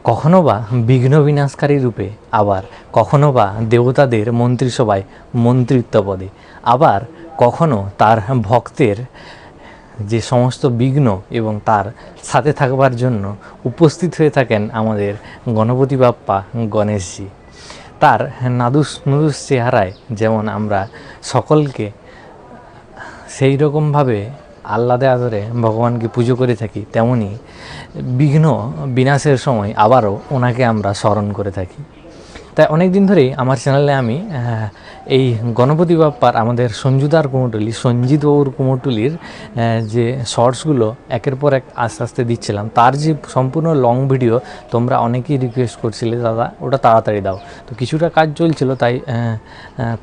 কখনো বা বিঘ্ন বিনাশকারী রূপে, আবার কখনো বা দেবতাদের মন্ত্রিসভায় মন্ত্রিত্ব পদে, আবার কখনো তার ভক্তের যে সমস্ত বিঘ্ন এবং তার সাথে থাকবার জন্য উপস্থিত হয়ে থাকেন আমাদের গণপতি বাপ্পা গণেশজি। তার নাদুস নুদুস চেহারায় যেমন আমরা সকলকে সেই রকমভাবে আহ্লাদে আদরে ভগবানকে পুজো করে থাকি, তেমনি বিঘ্ন বিনাশের সময় আবারও ওনাকে আমরা স্মরণ করে থাকি। তাই অনেক দিন ধরেই আমার চ্যানেলে আমি এই গণপতি বাপ্পার আমাদের সঞ্জুদার কুমোরটুলি, সঞ্জিতবাবুর কুমোরটুলির যে শর্টসগুলো একের পর এক আস্তে আস্তে দিচ্ছিলাম। তার যে সম্পূর্ণ লং ভিডিও তোমরা অনেকেই রিকোয়েস্ট করছিলে, দাদা ওটা তাড়াতাড়ি দাও। তো কিছুটা কাজ চলছিল, তাই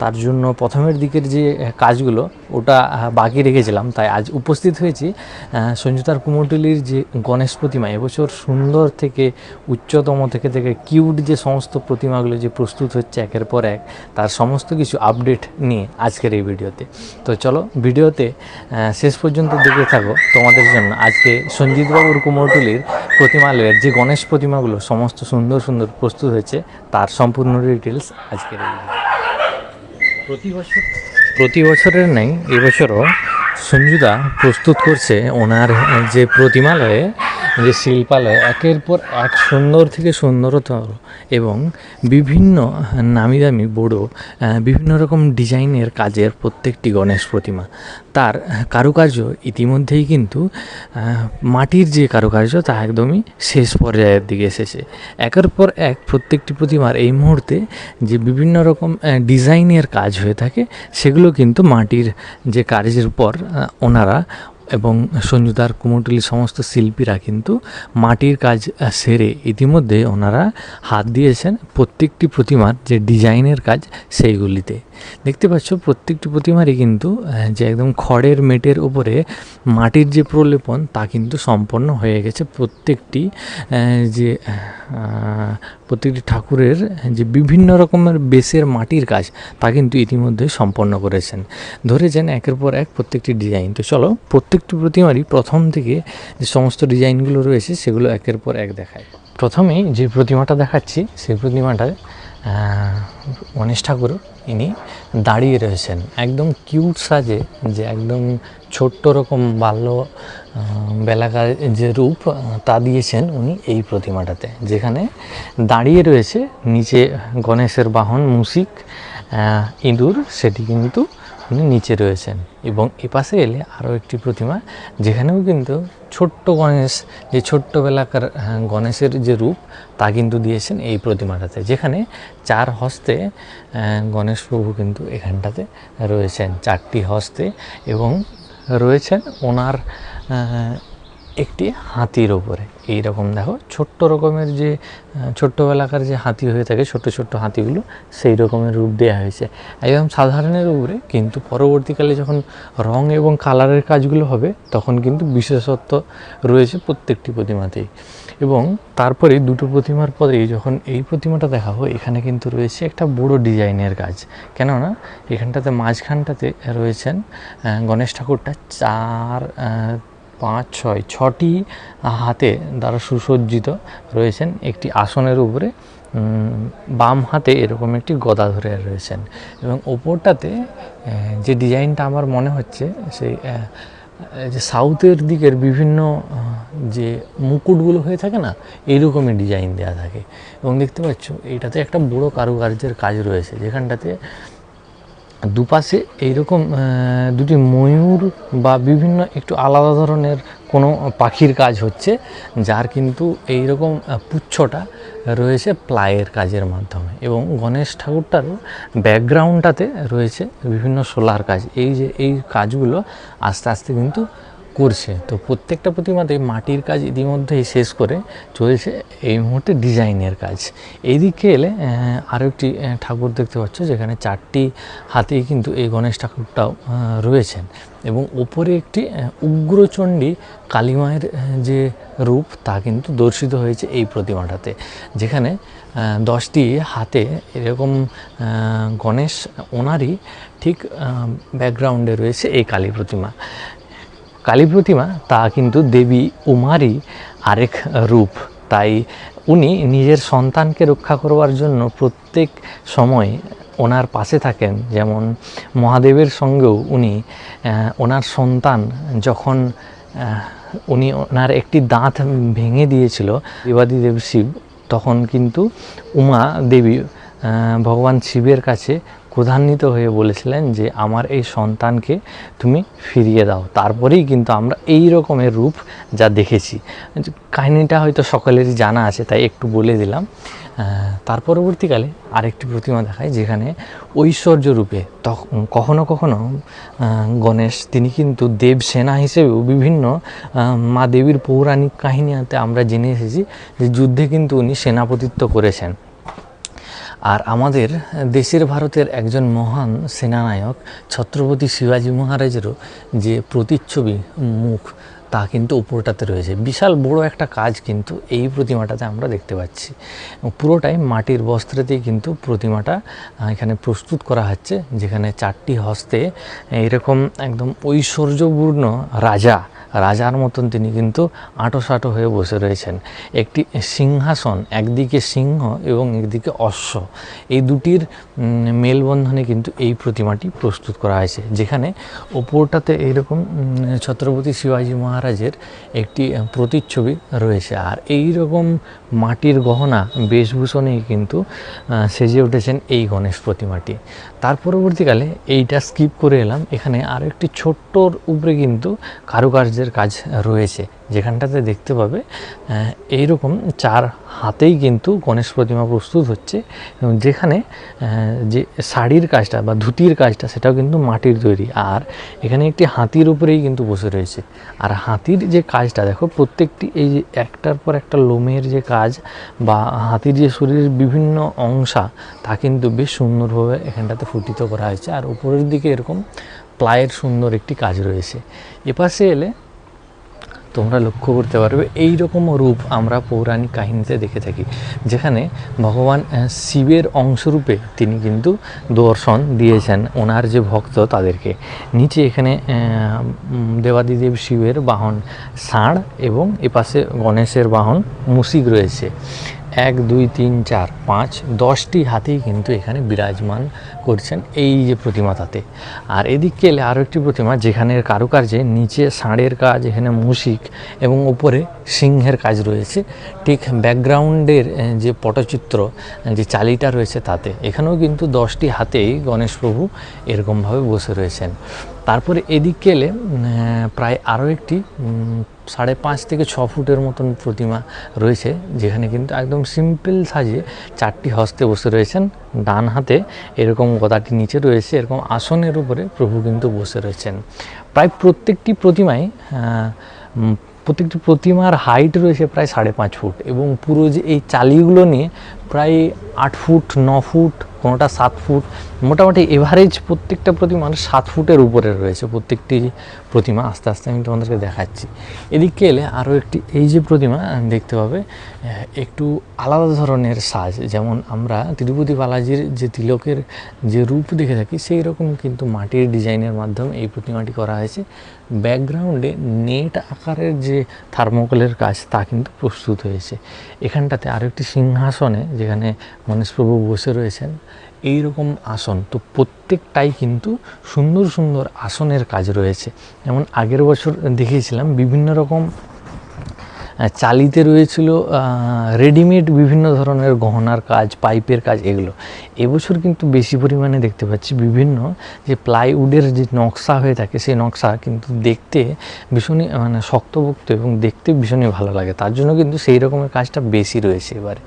তার জন্য প্রথমের দিকের যে কাজগুলো ওটা বাকি রেখেছিলাম। তাই আজ উপস্থিত হয়েছি সঞ্জুদার কুমোরটুলির যে গণেশ প্রতিমা, এবছর সুন্দর থেকে উচ্চতম থেকে কিউট যে সমস্ত প্রতিমাগুলো যে প্রস্তুত হচ্ছে একের পর এক, তার সমস্ত কিছু আপডেট নিয়ে আজকের এই ভিডিওতে। তো চলো ভিডিওতে শেষ পর্যন্ত দেখে থাকো। তোমাদের জন্য আজকে সঞ্জিতবাবুর কুমোরটুলির প্রতিমালয়ের যে গণেশ প্রতিমাগুলো সমস্ত সুন্দর সুন্দর প্রস্তুত হয়েছে তার সম্পূর্ণ ডিটেলস আজকের এই ভিডিও। প্রতি বছরের নেই এবছরও সঞ্জুদা প্রস্তুত করছে ওনার যে প্রতিমালয়ে, যে শিল্পালয় একের পর এক সুন্দর থেকে সুন্দরতর এবং বিভিন্ন নামি দামি বড়ো বিভিন্ন রকম ডিজাইনের কাজের প্রত্যেকটি গণেশ প্রতিমা। তার কারুকার্য ইতিমধ্যেই কিন্তু মাটির যে কারুকার্য তা একদমই শেষ পর্যায়ের দিকে এসেছে। একের পর এক প্রত্যেকটি প্রতিমার এই মুহূর্তে যে বিভিন্ন রকম ডিজাইনের কাজ হয়ে থাকে সেগুলো কিন্তু মাটির যে কাজের পর ওনারা এবং সঞ্জুদার কুমোরটুলির সমস্ত শিল্পীরা কিন্তু মাটির কাজ সেরে ইতিমধ্যে ওনারা হাত দিয়েছেন প্রত্যেকটি প্রতিমার যে ডিজাইনের কাজ সেইগুলিতে। দেখতে পাচ্ছ প্রত্যেকটি প্রতিমারই কিন্তু যে একদম খড়ের মেটের উপরে মাটির যে প্রলেপন তা কিন্তু সম্পন্ন হয়ে গেছে। প্রত্যেকটি ঠাকুরের যে বিভিন্ন রকমের বেসের মাটির কাজ তা কিন্তু ইতিমধ্যে সম্পন্ন করেছেন, ধরেছেন একের পর এক প্রত্যেকটি ডিজাইন। তো চলো প্রত্যেকটি প্রতিমারই প্রথম থেকে যে সমস্ত ডিজাইনগুলো রয়েছে সেগুলো একের পর এক দেখায়। প্রথমেই যে প্রতিমাটা দেখাচ্ছি সেই প্রতিমাটায় গণেশ ঠাকুর ইনি দাঁড়িয়ে রয়েছেন একদম কিউট সাজে, যে একদম ছোট্ট রকম বাল্য বেলাকার যে রূপ তা দিয়েছেন উনি এই প্রতিমাটাতে, যেখানে দাঁড়িয়ে রয়েছে নিচে গণেশের বাহন মুশিক ইঁদুর, সেটি কিন্তু উনি নিচে রয়েছেন। এবং এপাশে এলে আরও একটি প্রতিমা যেখানেও কিন্তু ছোট্ট গণেশ, যে ছোট্টবেলাকার গণেশের যে রূপ তা কিন্তু দিয়েছেন এই প্রতিমাটাতে, যেখানে চার হস্তে গণেশ প্রভু কিন্তু এখানটাতে রয়েছেন, চারটি হস্তে, এবং রয়েছেন ওনার একটি হাতির ওপরে। এইরকম দেখো ছোট্ট রকমের যে ছোট্টবেলাকার যে হাতি হয়ে থাকে, ছোট্ট ছোট্ট হাতিগুলো, সেই রকমের রূপ দেওয়া হয়েছে একদম সাধারণের উপরে। কিন্তু পরবর্তীকালে যখন রং এবং কালারের কাজগুলো হবে তখন কিন্তু বিশেষত্ব রয়েছে প্রত্যেকটি প্রতিমাতেই। এবং তারপরে দুটো প্রতিমার পরেই যখন এই প্রতিমাটা দেখাবো, এখানে কিন্তু রয়েছে একটা বড় ডিজাইনের কাজ, কেননা এখানটাতে মাঝখানটাতে রয়েছেন গণেশ ঠাকুরটা 4, 5, 6, 6টি হাতে দ্বারা সুসজ্জিত রয়েছেন একটি আসনের উপরে, বাম হাতে এরকম একটি গদা ধরে রয়েছেন। এবং ওপরটাতে যে ডিজাইনটা আমার মনে হচ্ছে সেই যে সাউথের দিকের বিভিন্ন যে মুকুটগুলো হয়ে থাকে না, এইরকমই ডিজাইন দেওয়া থাকে। এবং দেখতে পাচ্ছ এইটাতে একটা বড় কারুকার্যের কাজ রয়েছে, যেখানটাতে দুপাশে এইরকম দুটি ময়ূর বা বিভিন্ন একটু আলাদা ধরনের কোনো পাখির কাজ হচ্ছে, যার কিন্তু এইরকম পুচ্ছটা রয়েছে প্লাইয়ের কাজের মাধ্যমে। এবং গণেশ ঠাকুরটারও ব্যাকগ্রাউন্ডটাতে রয়েছে বিভিন্ন সোলার কাজ। এই যে এই কাজগুলো আস্তে আস্তে কিন্তু করছে। তো প্রত্যেকটা প্রতিমাতেই মাটির কাজ ইতিমধ্যেই শেষ করে চলছে এই মুহূর্তে ডিজাইনের কাজ। এইদিকে এলে আরও একটি ঠাকুর দেখতে পাচ্ছ, যেখানে 4টি হাতেই কিন্তু এই গণেশ ঠাকুরটাও রয়েছেন। এবং ওপরে একটি উগ্রচণ্ডী কালীমায়ের যে রূপ তা কিন্তু দর্শিত হয়েছে এই প্রতিমাটাতে, যেখানে 10টি হাতে এরকম গণেশ ওনারই ঠিক ব্যাকগ্রাউন্ডে রয়েছে এই কালী প্রতিমা। কালী প্রতিমা তা কিন্তু দেবী উমারই আরেক রূপ, তাই উনি নিজের সন্তানকে রক্ষা করবার জন্য প্রত্যেক সময় ওনার পাশে থাকেন। যেমন মহাদেবের সঙ্গেও উনি ওনার সন্তান যখন উনি ওনার একটি দাঁত ভেঙে দিয়েছিল দেবাদিদেব শিব, তখন কিন্তু উমা দেবী ভগবান শিবের কাছে ক্রোধান্বিত হয়ে বলেছিলেন যে আমার এই সন্তানকে তুমি ফিরিয়ে দাও। তারপরেই কিন্তু আমরা এই রকমের রূপ যা দেখেছি। কাহিনিটা হয়তো সকলেরই জানা আছে, তাই একটু বলে দিলাম। তার পরবর্তীকালে আরেকটি প্রতিমা দেখায় যেখানে ঐশ্বর্য রূপে কখনো কখনো গণেশ তিনি কিন্তু দেবসেনা হিসেবেও বিভিন্ন মা দেবীর পৌরাণিক কাহিনীতে আমরা জেনে এসেছি যে যুদ্ধে কিন্তু উনি সেনাপতিত্ব করেছেন। আর আমাদের দেশের ভারতের একজন মহান সেনানায়ক ছত্রপতি শিবাজী মহারাজেরও যে প্রতিচ্ছবি মুখ তা কিন্তু উপরটাতে রয়েছে। বিশাল বড় একটা কাজ কিন্তু এই প্রতিমাটাতে আমরা দেখতে পাচ্ছি। পুরোটাই মাটির বস্ত্রেতেই কিন্তু প্রতিমাটা এখানে প্রস্তুত করা হচ্ছে, যেখানে 4টি হস্তে এরকম একদম ঐশ্বর্যপূর্ণ রাজার মতন তিনি কিন্তু আঁটোসাঁটো হয়ে বসে রয়েছেন। একটি সিংহাসন, একদিকে সিংহ এবং একদিকে অশ্ব, এই দুটির মেলবন্ধনে কিন্তু এই প্রতিমাটি প্রস্তুত করা হয়েছে, যেখানে ওপরটাতে এইরকম ছত্রপতি শিবাজী মহারাজের একটি প্রতিচ্ছবি রয়েছে। আর এই রকম মাটির গহনা বেশভূষণেই কিন্তু সেজে উঠেছেন এই গণেশ প্রতিমাটি। তার পরবর্তীকালে এইটা স্কিপ করে এলাম, এখানে আরও একটি ছোট্টর উপরে কিন্তু কারুকার্যের কাজ রয়েছে, যেখানটাতে দেখতে পাবে এইরকম 4 হাতেই কিন্তু গণেশ প্রতিমা প্রস্তুত হচ্ছে, যেখানে যে শাড়ির কাজটা বা ধুতির কাজটা সেটাও কিন্তু মাটির তৈরি। আর এখানে একটি হাতির উপরেই কিন্তু বসে রয়েছে। আর হাতির যে কাজটা দেখো, প্রত্যেকটি এই যে একটার পর একটা লোমের যে কাজ বা হাতির যে শরীরের বিভিন্ন অংশা তা কিন্তু বেশ সুন্দরভাবে এখানটাতে ফুটিত করা হয়েছে। আর উপরের দিকে এরকম প্লাইয়ের সুন্দর একটি কাজ রয়েছে। এপাশে এলে তোমরা লক্ষ্য করতে পারবে এই রকম রূপ আমরা পৌরাণিক কাহিনীতে দেখে থাকি, যেখানে ভগবান শিবের অংশরূপে তিনি কিন্তু দর্শন দিয়েছেন ওনার যে ভক্ত তাদেরকে। নিচে এখানে দেবাদিদেব শিবের বাহন ষাঁড় এবং এপাশে গণেশের বাহন মুশিক রয়েছে। 1 2 3 4 5 10টি হাতেই কিন্তু এখানে বিরাজমান করছেন এই যে প্রতিমাটাতে। আর এদিকে এলে আরও একটি প্রতিমা, যেখানে কারুকার্যে নিচে ষাঁড়ের কাজ, এখানে মুশিক এবং উপরে সিংহের কাজ রয়েছে। ঠিক ব্যাকগ্রাউন্ডের যে পটচিত্র যে চালিটা রয়েছে তাতে এখানেও কিন্তু 10টি হাতেই গণেশ প্রভু এরকমভাবে বসে রয়েছেন। তারপরে এদিকে এলে প্রায় আরও একটি 5.5 থেকে 6 ফুটের মতন প্রতিমা রয়েছে, যেখানে কিন্তু একদম সিম্পল সাজে 4টি হস্তে বসে রয়েছেন। ডান হাতে এরকম গদাটি নিচে রয়েছে, এরকম আসনের উপরে প্রভু কিন্তু বসে রয়েছেন। প্রায় প্রত্যেকটি প্রতিমার হাইট রয়েছে প্রায় 5.5 ফুট, এবং পুরো যে এই চালিগুলো নিয়ে প্রায় 8 ফুট 9 ফুট, কোনোটা 7 ফুট, মোটামুটি এভারেজ প্রত্যেকটা প্রতিমার 7 ফুটের উপরে রয়েছে প্রত্যেকটি প্রতিমা। আস্তে আস্তে আমি তোমাদেরকে দেখাচ্ছি। এদিকে এলে আরও একটি এই যে প্রতিমা দেখতে পাবে, একটু আলাদা ধরনের সাজ, যেমন আমরা তিরুপতি বালাজির যে তিলকের যে রূপ দেখে থাকি সেই রকম কিন্তু মাটির ডিজাইনের মাধ্যমে এই প্রতিমাটি করা হয়েছে। ব্যাকগ্রাউন্ডে নেট আকারের যে থার্মোকলের কাজ তা কিন্তু প্রস্তুত হয়েছে। এখানটাতে আরও একটি সিংহাসনে, যেখানে গণেশপ্রভু বসে রয়েছেন, এই রকম আসন। তো প্রত্যেকটাই কিন্তু সুন্দর সুন্দর আসনের কাজ রয়েছে। যেমন আগের বছর দেখিয়েছিলাম বিভিন্ন রকম চালিতে রয়েছিল রেডিমেড বিভিন্ন ধরনের গহনার কাজ, পাইপের কাজ, এগুলো। এবছর কিন্তু বেশি পরিমাণে দেখতে পাচ্ছি বিভিন্ন যে প্লাইউডের যে নকশা হয়ে থাকে, সেই নকশা কিন্তু দেখতে ভীষণই শক্তপোক্ত এবং দেখতে ভীষণই ভালো লাগে। তার জন্য কিন্তু সেই রকমের কাজটা বেশি রয়েছে এবারে।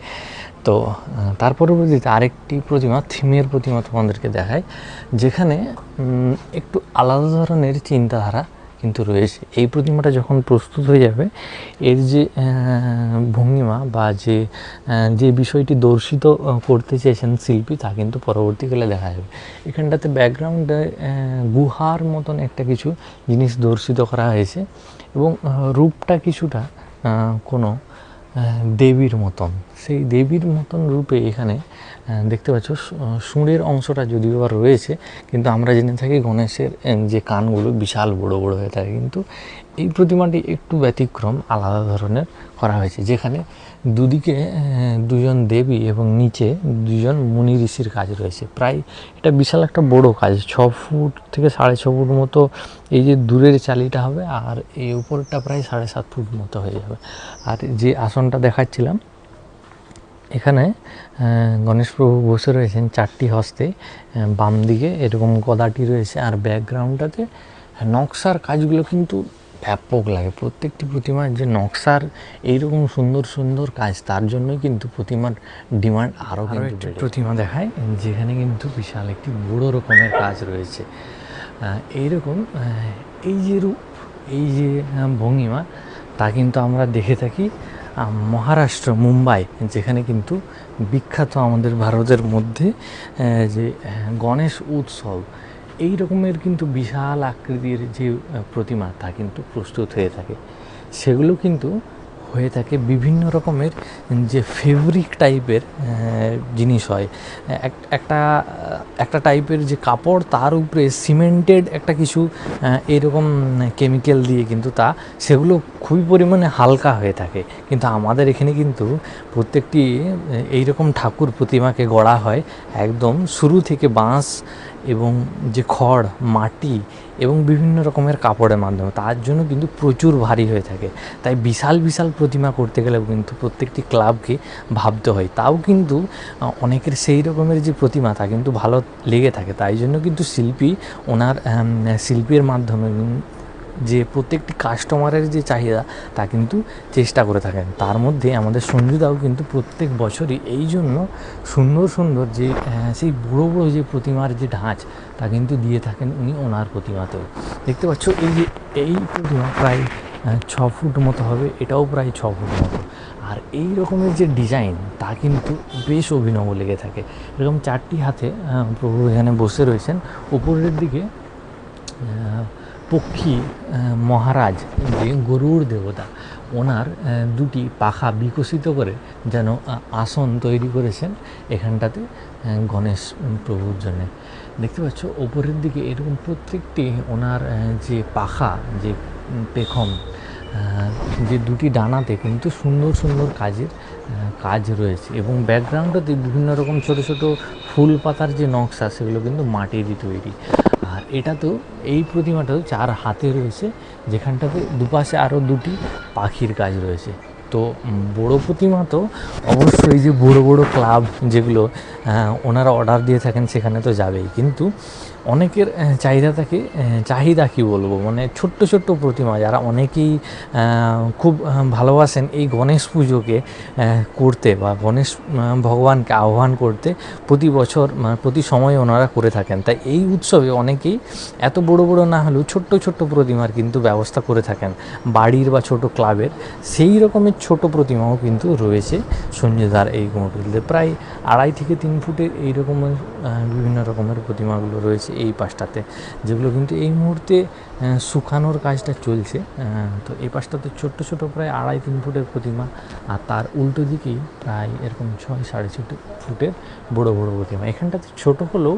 তো তার পরবর্তীতে আরেকটি প্রতিমা, থিমের প্রতিমা তোমাদেরকে দেখায়, যেখানে একটু আলাদা ধরনের চিন্তাধারা কিন্তু রয়েছে। এই প্রতিমাটা যখন প্রস্তুত হয়ে যাবে, এর যে ভঙ্গিমা বা যে বিষয়টি দর্শিত করতে চেয়েছেন শিল্পী, তা কিন্তু পরবর্তীকালে দেখা যাবে। এখানটাতে ব্যাকগ্রাউন্ডে গুহার মতন একটা কিছু জিনিস দর্শিত করা হয়েছে, এবং রূপটা কিছুটা কোনো দেবীর মতন, সেই দেবীর মতন রূপে এখানে দেখতে পাচ্ছ সুঁড়ের অংশটা যদিও বা রয়েছে, কিন্তু আমরা জেনে থাকি গণেশের যে কানগুলো বিশাল বড় বড় হয়ে থাকে, কিন্তু এই প্রতিমাটি একটু ব্যতিক্রম, আলাদা ধরনের করা হয়েছে, যেখানে দুদিকে দুজন দেবী এবং নিচে দুজন মুনি ঋষির কাজ রয়েছে। প্রায় এটা বিশাল একটা বড় কাজ, 6 ফুট থেকে 6.5 ফুট মতো এই যে দূরের চালিটা হবে, আর এই উপরটা প্রায় 7.5 ফুট মতো হয়ে যাবে। আর যে আসনটা দেখাচ্ছিলাম এখানে গণেশ প্রভু বসে রয়েছেন 4টি হস্তে, বাম দিকে এরকম গদাটি রয়েছে, আর ব্যাকগ্রাউন্ডটাতে নকশার কাজগুলো কিন্তু ব্যাপক লাগে। প্রত্যেকটি প্রতিমার যে নকশার এইরকম সুন্দর সুন্দর কাজ, তার জন্যই কিন্তু প্রতিমার ডিমান্ড আরও একটি প্রতিমা দেখায়, যেখানে কিন্তু বিশাল একটি বড় রকমের কাজ রয়েছে। এইরকম এই যে রূপ, এই যে ভঙ্গিমা, তা কিন্তু আমরা দেখে থাকি মহারাষ্ট্র, মুম্বাই, যেখানে কিন্তু বিখ্যাত আমাদের ভারতের মধ্যে যে গণেশ উৎসব, এই রকমের কিন্তু বিশাল আকৃতির যে প্রতিমা, তা কিন্তু প্রস্তুত হয়ে থাকে। সেগুলো কিন্তু হয়ে থাকে বিভিন্ন রকমের যে ফেব্রিক টাইপের জিনিস হয়, একটা টাইপের যে কাপড়, তার উপরে সিমেন্টেড একটা কিছু এরকম কেমিক্যাল দিয়ে কিন্তু সেগুলো খুবই পরিমাণে হালকা হয়ে থাকে। কিন্তু আমাদের এখানে কিন্তু প্রত্যেকটি এইরকম ঠাকুর প্রতিমাকে গড়া হয় একদম শুরু থেকে বাঁশ এবং যে খড়, মাটি এবং বিভিন্ন রকমের কাপড়ের মাধ্যমে, তার জন্য কিন্তু প্রচুর ভারী হয়ে থাকে। তাই বিশাল বিশাল প্রতিমা করতে গেলেও কিন্তু প্রত্যেকটি ক্লাবকে ভাবতে হয়। তাও কিন্তু অনেকের সেই রকমের যে প্রতিমা, তা কিন্তু ভালো লেগে থাকে। তাই জন্য কিন্তু শিল্পী ওনার শিল্পের মাধ্যমে যে প্রত্যেকটি কাস্টমারের যে চাহিদা, তা কিন্তু চেষ্টা করে থাকেন। তার মধ্যে আমাদের সঞ্জুদাও কিন্তু প্রত্যেক বছরই এই জন্য সুন্দর সুন্দর যে সেই বড়ো বড়ো যে প্রতিমার যে ঢাঁচ, তা কিন্তু দিয়ে থাকেন উনি ওনার প্রতিমাতেও। দেখতে পাচ্ছ এই যে এই প্রতিমা প্রায় 6 ফুট মতো হবে, এটাও প্রায় 6 ফুট মতো। আর এই রকমের যে ডিজাইন, তা কিন্তু বেশ অভিনব লেগে থাকে। এরকম 4টি হাতে প্রভু এখানে বসে রয়েছেন। উপরের দিকে পক্ষী মহারাজ, যে গরুড় দেবতা, ওনার 2টি পাখা বিকশিত করে যেন আসন তৈরি করেছেন এখানটাতে গণেশ প্রভুর জন্যে। দেখতে পাচ্ছ ওপরের দিকে এরকম প্রত্যেকটি ওনার যে পাখা, যে পেখম, যে 2টি ডানাতে কিন্তু সুন্দর সুন্দর কাজ রয়েছে, এবং ব্যাকগ্রাউন্ডটাতে বিভিন্ন রকম ছোট ছোট ফুল পাতার যে নকশা, সেগুলো কিন্তু মাটিরই তৈরি। আর এটা তো এই প্রতিমাটাও 4 হাতে রয়েছে, যেখানটাতে দুপাশে আরও 2টি পাখির কাজ রয়েছে। তো বড় প্রতিমা তো অবশ্যই যে বড় বড় ক্লাব যেগুলো ওনারা অর্ডার দিয়ে থাকেন, সেখানে তো যাবেই, কিন্তু অনেকের চাহিদা কী বলবো, মানে ছোট্ট ছোট্ট প্রতিমা, যারা অনেকেই খুব ভালোবাসেন এই গণেশ পুজোকে করতে, বা গণেশ ভগবানকে আহ্বান করতে প্রতি বছর, প্রতি সময় ওনারা করে থাকেন। তাই এই উৎসবে অনেকেই এত বড় বড় না হলেও ছোট্ট ছোট্ট প্রতিমার কিন্তু ব্যবস্থা করে থাকেন বাড়ির বা ছোট ক্লাবের। সেই রকমের ছোট প্রতিমাও কিন্তু রয়েছে সঞ্জয়দার এই কুমোরটুলিতে। প্রায় 2.5 থেকে 3 ফুটের এই রকমের বিভিন্ন রকমের প্রতিমাগুলো রয়েছে এই পাশটাতে, যেগুলো কিন্তু এই মুহূর্তে শুকানোর কাজটা চলছে। তো এই পাশটাতে ছোট্ট ছোট প্রায় 2.5-3 ফুটের প্রতিমা, আর তার উল্টো দিকেই প্রায় এরকম 6-6.5 ফুটের বড় বড় প্রতিমা। এখানটাতে ছোট হলেও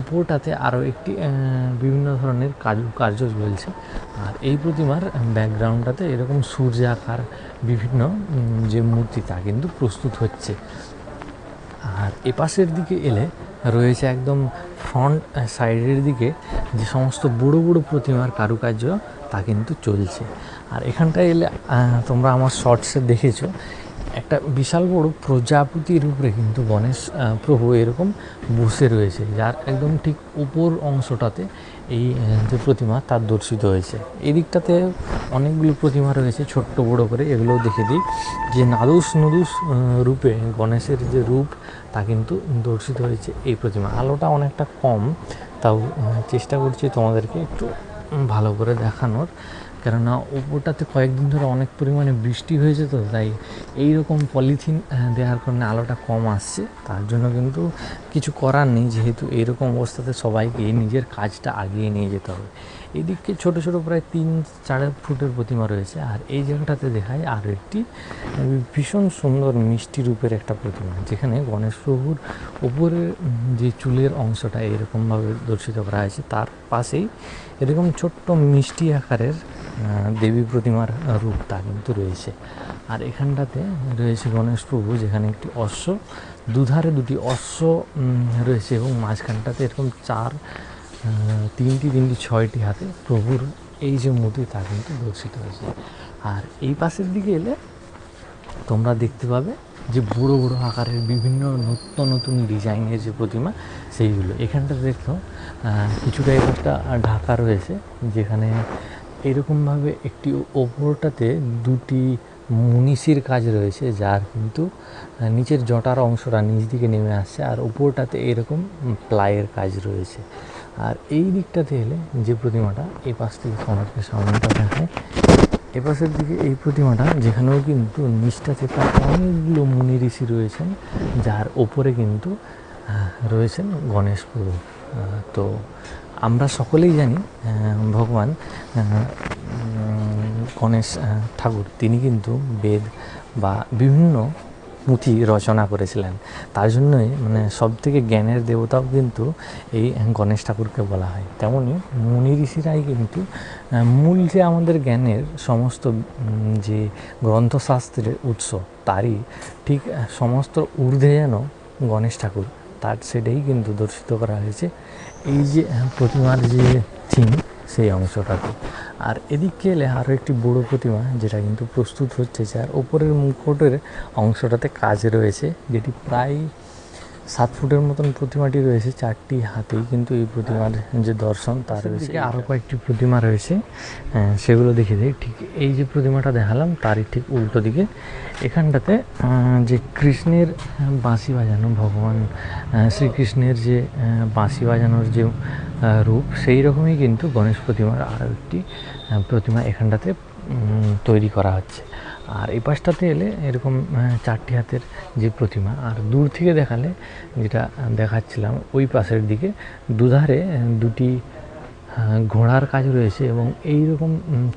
ওপরটাতে আরও একটি বিভিন্ন ধরনের কার্য চলছে। আর এই প্রতিমার ব্যাকগ্রাউন্ডটাতে এরকম সূর্যাকার বিভিন্ন যে মূর্তি, তা কিন্তু প্রস্তুত হচ্ছে। আর এপাশের দিকে এলে রয়েছে একদম ফ্রন্ট সাইডের দিকে যে সমস্ত বড় বড় প্রতিমার কারুকার্য, তা কিন্তু চলছে। আর এখানটায় এলে তোমরা আমার শর্টসে দেখেছো, একটা বিশাল বড় প্রজাপতির উপরে কিন্তু গণেশ প্রভু এরকম বসে রয়েছে, যার একদম ঠিক উপর অংশটাতে এই যে প্রতিমা, তার দর্শিত হয়েছে। এই দিকটাতে অনেকগুলো প্রতিমা রয়েছে ছোট্ট বড় করে, এগুলোও দেখে দিই, যে নাদুস নুদুস রূপে গণেশের যে রূপ, তা কিন্তু দর্শিত হয়েছে এই প্রতিমা। আলোটা অনেকটা কম, তাও চেষ্টা করছি তোমাদেরকে একটু ভালো করে দেখানোর। কেননা ওপরটাতে কয়েকদিন ধরে অনেক পরিমাণে বৃষ্টি হয়েছে, তো তাই এইরকম পলিথিন দেওয়ার কারণে আলোটা কম আসছে। তার জন্য কিন্তু কিছু করার নেই, যেহেতু এইরকম অবস্থাতে সবাইকে নিজের কাজটা আগিয়ে নিয়ে যেতে হবে। এদিকে ছোট ছোট প্রায় 3-4 ফুটের প্রতিমা রয়েছে। আর এই জায়গাটাতে দেখায় আরও একটি ভীষণ সুন্দর মিষ্টি রূপের একটা প্রতিমা, যেখানে গণেশ প্রভুর উপরে যে চুলের অংশটা এরকমভাবে দর্শিত করা হয়েছে, তার পাশেই এরকম ছোট্ট মিষ্টি আকারের দেবী প্রতিমার রূপ তা কিন্তু রয়েছে। আর এখানটাতে রয়েছে গণেশ প্রভু, যেখানে একটি অশ্ব, দুধারে দুটি অশ্ব রয়েছে, এবং মাঝখানটাতে এরকম তিনটি 6টি হাতে প্রভুর এই যে মূর্তি তা কিন্তু দর্শিত হয়েছে। আর এই পাশের দিকে এলে তোমরা দেখতে পাবে যে বড় বড় আকারের বিভিন্ন নতুন ডিজাইনের যে প্রতিমা সেইগুলো। এখানটা দেখো কিছুটা একটা ঢাকা রয়েছে, যেখানে এরকমভাবে একটি ওপরটাতে দুটি মনীষীর কাজ রয়েছে, যার কিন্তু নিচের জটার অংশটা নিচ দিকে নেমে আসছে, আর উপরটাতে এরকম প্লাইয়ের কাজ রয়েছে। আর এই দিকটাতে এলে যে প্রতিমাটা, এই পাশ থেকে তোমাকে সামনেটা দেখায়, এপাশের দিকে এই প্রতিমাটা, যেখানেও কিন্তু নিচটাতে প্রায় অনেকগুলো মুনি ঋষি রয়েছেন, যার ওপরে কিন্তু রয়েছেন গণেশ প্রভু। তো আমরা সকলেই জানি ভগবান গণেশ ঠাকুর তিনি কিন্তু বেদ বা বিভিন্ন পুঁথি রচনা করেছিলেন। তার জন্যই সবথেকে জ্ঞানের দেবতাও কিন্তু এই গণেশ ঠাকুরকে বলা হয়। তেমনই মুনি ঋষিরাই কিন্তু মূল যে আমাদের জ্ঞানের সমস্ত যে গ্রন্থশাস্ত্রের উৎস, তারই ঠিক সমস্ত ঊর্ধ্বে যেন গণেশ ঠাকুর, তার সেটাই কিন্তু দর্শিত করা হয়েছে এই যে প্রতিমার যে থিম সেই অংশটাতে। আর এদিকে এলে আরও একটি বড় প্রতিমা, যেটা কিন্তু প্রস্তুত হচ্ছে, যার ওপরের মুখটের অংশটাতে কাজ রয়েছে, যেটি প্রায় 7 ফুটের মতন প্রতিমাটি রয়েছে। 4টি হাতেই কিন্তু এই প্রতিমার যে দর্শন তা রয়েছে। আরও কয়েকটি প্রতিমা রয়েছে, সেগুলো দেখে দিই। ঠিক এই যে প্রতিমাটা দেখালাম, তারই ঠিক উল্টো দিকে এখানটাতে যে কৃষ্ণের বাঁশি বাজানো, ভগবান শ্রীকৃষ্ণের যে বাঁশি বাজানোর যে রূপ, সেই রকমই কিন্তু গণেশ প্রতিমার আরও একটি প্রতিমা এখানটাতে তৈরি করা হচ্ছে। আর এই পাশটাতে এলে এরকম 4টি হাতের যে প্রতিমা, আর দূর থেকে দেখালে যেটা দেখাচ্ছিলাম, ওই পাশের দিকে দুধারে দুটি ঘোড়ার কাজ রয়েছে, এবং এই রকম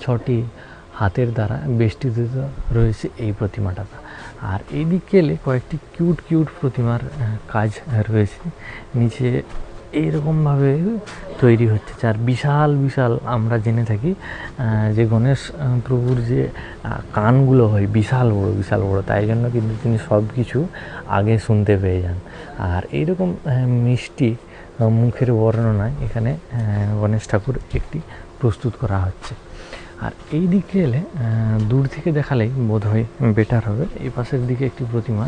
6টি হাতের দ্বারা বেষ্টিত রয়েছে এই প্রতিমাটা। আর এই দিকে এলে কয়েকটি কিউট প্রতিমার কাজ রয়েছে, নিচে এইরকমভাবে তৈরি হচ্ছে। যার বিশাল আমরা জেনে থাকি যে গণেশ প্রভুর যে কানগুলো হয় বিশাল বড়, তাই জন্য কিন্তু তিনি সব কিছু আগে শুনতে পেয়ে যান। আর এইরকম মিষ্টি মুখের বর্ণনায় এখানে গণেশ ঠাকুর একটি প্রস্তুত করা হচ্ছে। আর এই দিকে এলে দূর থেকে দেখালেই বোধ হয় বেটার হবে। এই পাশের দিকে একটি প্রতিমা,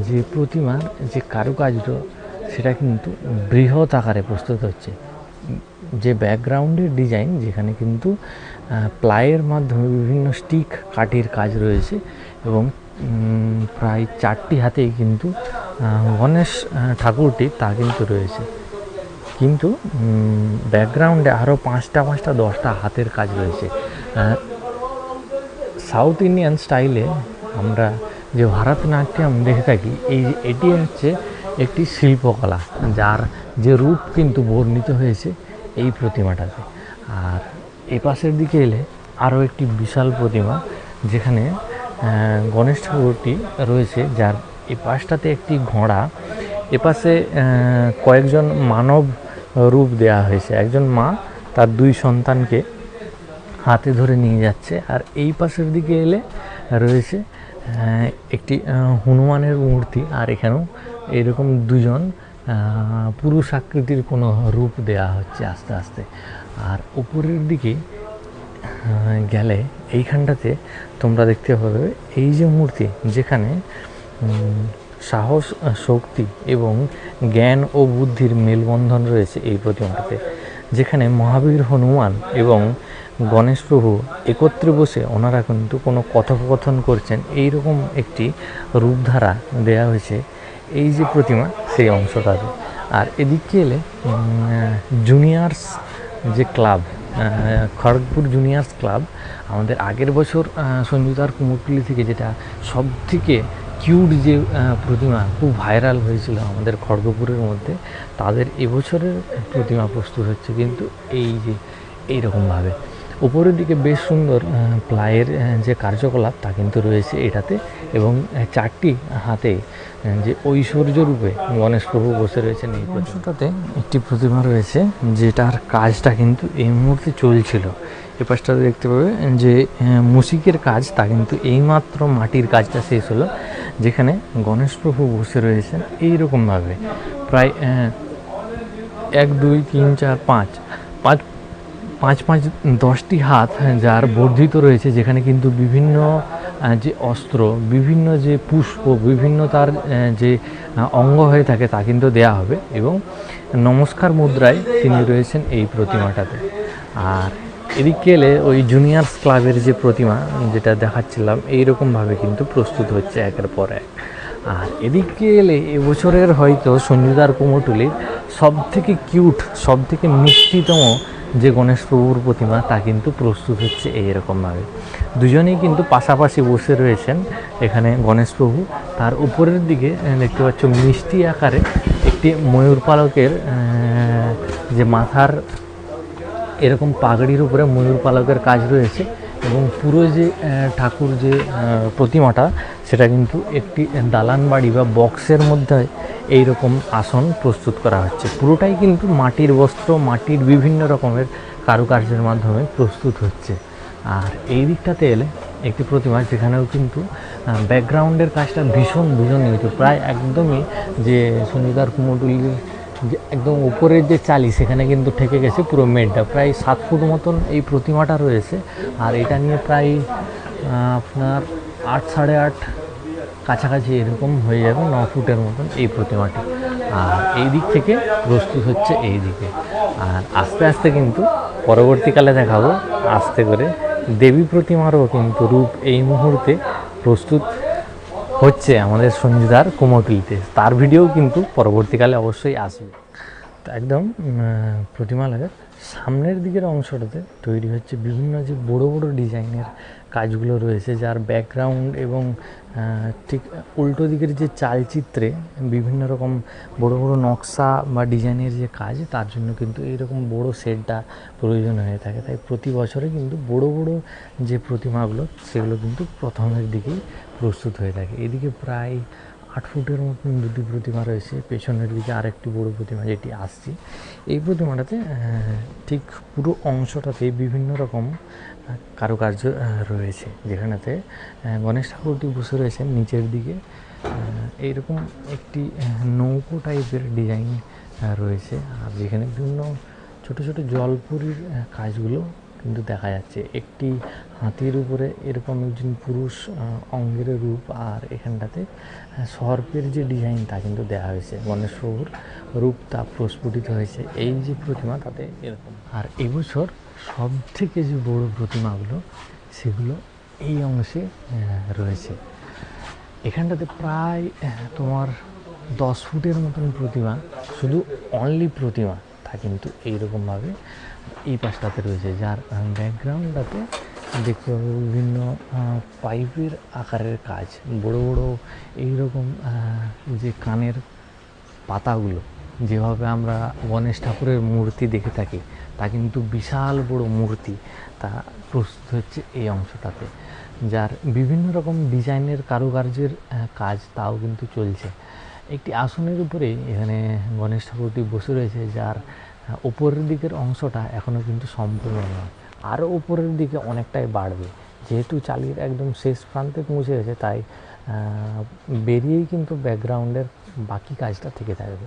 যে প্রতিমার যে কারুকাজটা সেটা কিন্তু বৃহৎ আকারে প্রস্তুত হচ্ছে। যে ব্যাকগ্রাউন্ডের ডিজাইন, যেখানে কিন্তু প্লাইয়ের মাধ্যমে বিভিন্ন স্টিক কাঠির কাজ রয়েছে, এবং প্রায় 4টি হাতেই কিন্তু গণেশ ঠাকুরটি তা কিন্তু রয়েছে। কিন্তু ব্যাকগ্রাউন্ডে আরও 5টা 10টা হাতের কাজ রয়েছে। সাউথ ইন্ডিয়ান স্টাইলে আমরা যে ভারতনাট্যম দেখে থাকি, এটি হচ্ছে একটি শিল্পকলা, যার যে রূপ কিন্তু বর্ণিত হয়েছে এই প্রতিমাটাতে। আর এই পাশের দিকে এলে আরও একটি বিশাল প্রতিমা, যেখানে গণেশ ঠাকুরটি রয়েছে, যার এই পাশটাতে একটি ঘোড়া, এপাশে কয়েকজন মানব রূপ দেওয়া হয়েছে। একজন মা তার 2 সন্তানকে হাতে ধরে নিয়ে যাচ্ছে। আর এই পাশের দিকে এলে রয়েছে একটি হনুমানের মূর্তি, আর এখানেও এরকম 2জন পুরুষ আকৃতির কোনো রূপ দেওয়া হচ্ছে আস্তে আস্তে। আর উপরের দিকে গেলে এইখানটাতে তোমরা দেখতে পাবে এই যে মূর্তি, যেখানে সাহস, শক্তি এবং জ্ঞান ও বুদ্ধির মেলবন্ধন রয়েছে এই প্রতিমাটাতে, যেখানে মহাবীর হনুমান এবং গণেশ প্রভু একত্রে বসে ওনারা কিন্তু কোনো কথোপকথন করছেন, এইরকম একটি রূপধারা দেয়া হয়েছে এই যে প্রতিমা সেই অংশটাতে। আর এদিকে এলে জুনিয়র্স যে ক্লাব, খড়গপুর জুনিয়র্স ক্লাব আমাদের আগের বছর সঞ্জুদার কুমোরটুলি থেকে যেটা সব থেকে কিউট যে প্রতিমা খুব ভাইরাল হয়েছিল আমাদের খড়গপুরের মধ্যে, তাদের এবছরের প্রতিমা প্রস্তুত হচ্ছে কিন্তু এই যে এইরকমভাবে উপরের দিকে বেশ সুন্দর প্লাইয়ের যে কার্যকলাপ তা কিন্তু রয়েছে এটাতে, এবং চারটি হাতে যে ঐশ্বর্য রূপে গণেশ প্রভু বসে রয়েছেন এই অংশটাতে একটি প্রতিমা রয়েছে যেটার কাজটা কিন্তু এই মুহূর্তে চলছিল। এ পাশটাতে দেখতে পাবে যে মুসিকের কাজ তা কিন্তু এইমাত্র মাটির কাজটা শেষ হলো, যেখানে গণেশ প্রভু বসে রয়েছেন এইরকমভাবে প্রায় 1 2 3 4 5 10টি হাত যার বর্ধিত রয়েছে, যেখানে কিন্তু বিভিন্ন যে অস্ত্র, বিভিন্ন যে পুষ্প, বিভিন্ন তার যে অঙ্গ হয়ে থাকে তা কিন্তু দেয়া হবে, এবং নমস্কার মুদ্রায় তিনি রয়েছেন এই প্রতিমাটাতে। আর এদিকে এলে ওই জুনিয়র্স ক্লাবের যে প্রতিমা যেটা দেখাচ্ছিলাম এইরকমভাবে কিন্তু প্রস্তুত হচ্ছে একের পর এক। আর এদিকে এলে এবছরের হয়তো সঞ্জুদার কুমোরটুলির সবথেকে কিউট, সবথেকে মিষ্টিতম যে গণেশ প্রভুর প্রতিমা তা কিন্তু প্রস্তুত হচ্ছে এইরকমভাবে। দুজনেই কিন্তু পাশাপাশি বসে রয়েছেন এখানে গণেশ প্রভু। তার উপরের দিকে দেখতে পাচ্ছ মিষ্টি আকারে একটি ময়ূর পালকের যে মাথার এরকম পাগড়ির উপরে ময়ূর পালকের কাজ রয়েছে, এবং পুরো যে ঠাকুর যে প্রতিমাটা সেটা কিন্তু একটি দালান বাড়ি বা বক্সের মধ্যে এইরকম আসন প্রস্তুত করা হচ্ছে। পুরোটাই কিন্তু মাটির বস্ত্র, মাটির বিভিন্ন রকমের কারুকার্যের মাধ্যমে প্রস্তুত হচ্ছে। আর এই দিকটাতে এলে একটি প্রতিমা যেখানেও কিন্তু ব্যাকগ্রাউন্ডের কাজটা ভীষণ নিয়মিত, প্রায় একদমই যে সঞ্জুদার কুমোরটুলির যে একদম উপরের যে চালি সেখানে কিন্তু ঠেকে গেছে পুরো মেডটা, প্রায় 7 ফুট মতন এই প্রতিমাটা রয়েছে। আর এটা নিয়ে প্রায় আপনার 8 সাড়ে 8 কাছাকাছি এরকম হয়ে যাবে, 9 ফুটের মতন এই প্রতিমাটি। আর এই দিক থেকে প্রস্তুত হচ্ছে এই দিকে। আর আস্তে আস্তে কিন্তু পরবর্তীকালে দেখাবো আস্তে করে দেবী প্রতিমারও কিন্তু রূপ এই মুহূর্তে প্রস্তুত হচ্ছে আমাদের সঞ্জুদার কুমোরটুলিতে, তার ভিডিও কিন্তু পরবর্তীকালে অবশ্যই আসবে। তো একদম প্রতিমালয়ের সামনের দিকের অংশটাতে তৈরি হচ্ছে বিভিন্ন যে বড় বড় ডিজাইনের কাজগুলো রয়েছে, যার ব্যাকগ্রাউন্ড এবং ঠিক উল্টো দিকের যে চালচিত্রে বিভিন্ন রকম বড় বড় নকশা বা ডিজাইনের যে কাজ, তার জন্য কিন্তু এইরকম বড় সেটটা প্রয়োজন হয়ে থাকে। তাই প্রতি বছরে কিন্তু বড় বড় যে প্রতিমাগুলো সেগুলো কিন্তু প্রথমের দিকেই প্রস্তুত হয়ে থাকে। এদিকে প্রায় 8 ফুটের মতন দুটি প্রতিমা রয়েছে, পেছনের দিকে আরেকটি বড় প্রতিমা যেটি আসছে। এই প্রতিমাটাতে ঠিক পুরো অংশটাতে বিভিন্ন রকম কারুকার্য রয়েছে, যেখানেতে গণেশ ঠাকুরটি বসে রয়েছেন নিচের দিকে এইরকম একটি নৌকো টাইপের ডিজাইন রয়েছে। আর যেখানে বিভিন্ন ছোট ছোট জলপুরির কাজগুলো কিন্তু দেখা যাচ্ছে। একটি হাতির উপরে এরকম একজন পুরুষ অঙ্গের রূপ, আর এখানটাতে সর্পের যে ডিজাইন তা কিন্তু দেওয়া হয়েছে, গণেশ প্রভুর রূপ তা প্রস্ফুটিত হয়েছে এই যে প্রতিমা তাতে এরকম। আর এবছর সব থেকে যে বড় প্রতিমাগুলো সেগুলো এই অংশে রয়েছে। এখানটাতে প্রায় তোমার 10 ফুটের মতন প্রতিমা, শুধু অনলি প্রতিমা তা কিন্তু এইরকমভাবে এই পাশটাতে রয়েছে, যার ব্যাকগ্রাউন্ডটাতে দেখতে পাবে বিভিন্ন পাইপের আকারের কাজ, বড় বড় এইরকম যে কানের পাতাগুলো যেভাবে আমরা গণেশ ঠাকুরের মূর্তি দেখে থাকি তা কিন্তু বিশাল বড় মূর্তি তা প্রস্তুত হচ্ছে এই অংশটাতে, যার বিভিন্ন রকম ডিজাইনের কারুকার্যের কাজ তাও কিন্তু চলছে। একটি আসনের উপরে এখানে গণেশ ঠাকুরটি বসে রয়েছে, যার উপরের দিকের অংশটা এখনও কিন্তু সম্পূর্ণ নয়, আরও উপরের দিকে অনেকটাই বাড়বে। যেহেতু চালির একদম শেষ প্রান্তে পৌঁছে গেছে, তাই বেরিয়েই কিন্তু ব্যাকগ্রাউন্ডের বাকি কাজটা থেকে থাকবে।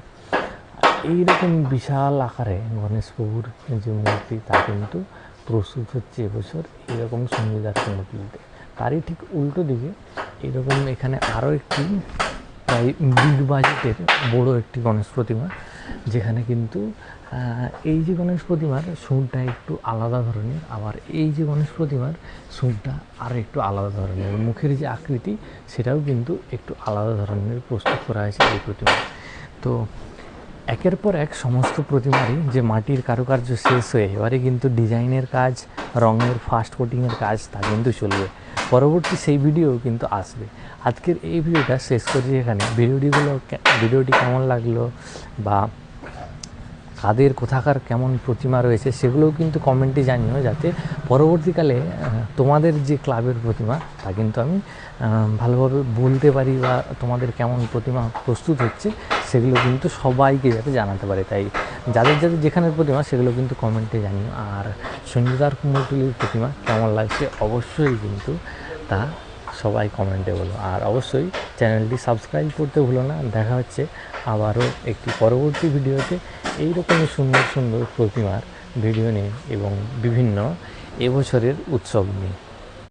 এইরকম বিশাল আকারে গণেশ প্রভুর যে মূর্তি তা কিন্তু প্রস্তুত হচ্ছে এবছর এইরকম সঞ্জুদার কুমোরটুলিতে। তারই ঠিক উল্টো দিকে এরকম এখানে আরও একটি প্রায় বিগ বাজেটের বড় একটি গণেশ প্রতিমা, যেখানে কিন্তু এই যে গণেশ প্রতিমার সুরটা একটু আলাদা ধরনের, আবার এই যে গণেশ প্রতিমার সুরটা আরও একটু আলাদা ধরনের, মুখের যে আকৃতি সেটাও কিন্তু একটু আলাদা ধরনের প্রস্তুত করা হয়েছে এই প্রতিমা। তো একের পর এক সমস্ত প্রতিমারই যে মাটির কারুকার্য শেষ হয়ে এবারে কিন্তু ডিজাইনের কাজ, রঙের ফার্স্ট কোটিংয়ের কাজ তা কিন্তু চলবে। পরবর্তী সেই ভিডিও কিন্তু আসবে। আজকের এই ভিডিওটা শেষ করছি এখানে। ভিডিওটি কেমন লাগলো বা কাদের কোথাকার কেমন প্রতিমা রয়েছে সেগুলোও কিন্তু কমেন্টে জানিও, যাতে পরবর্তীকালে তোমাদের যে ক্লাবের প্রতিমা তা কিন্তু আমি ভালোভাবে বলতে পারি, বা তোমাদের কেমন প্রতিমা প্রস্তুত হচ্ছে সেগুলো কিন্তু সবাইকে যাতে জানাতে পারে। তাই যাদের যেখানের প্রতিমা সেগুলো কিন্তু কমেন্টে জানিও। আর সঞ্জুদার কুমোরটুলির প্রতিমা কেমন লাগছে অবশ্যই কিন্তু তা সবাই কমেন্টে বলো। আর অবশ্যই চ্যানেলটি সাবস্ক্রাইব করতে ভুলো না। দেখা হচ্ছে আবারও একটি পরবর্তী ভিডিওতে এইরকমই সুন্দর সুন্দর প্রতিমার ভিডিও নিয়ে এবং বিভিন্ন এবছরের উৎসব নিয়ে।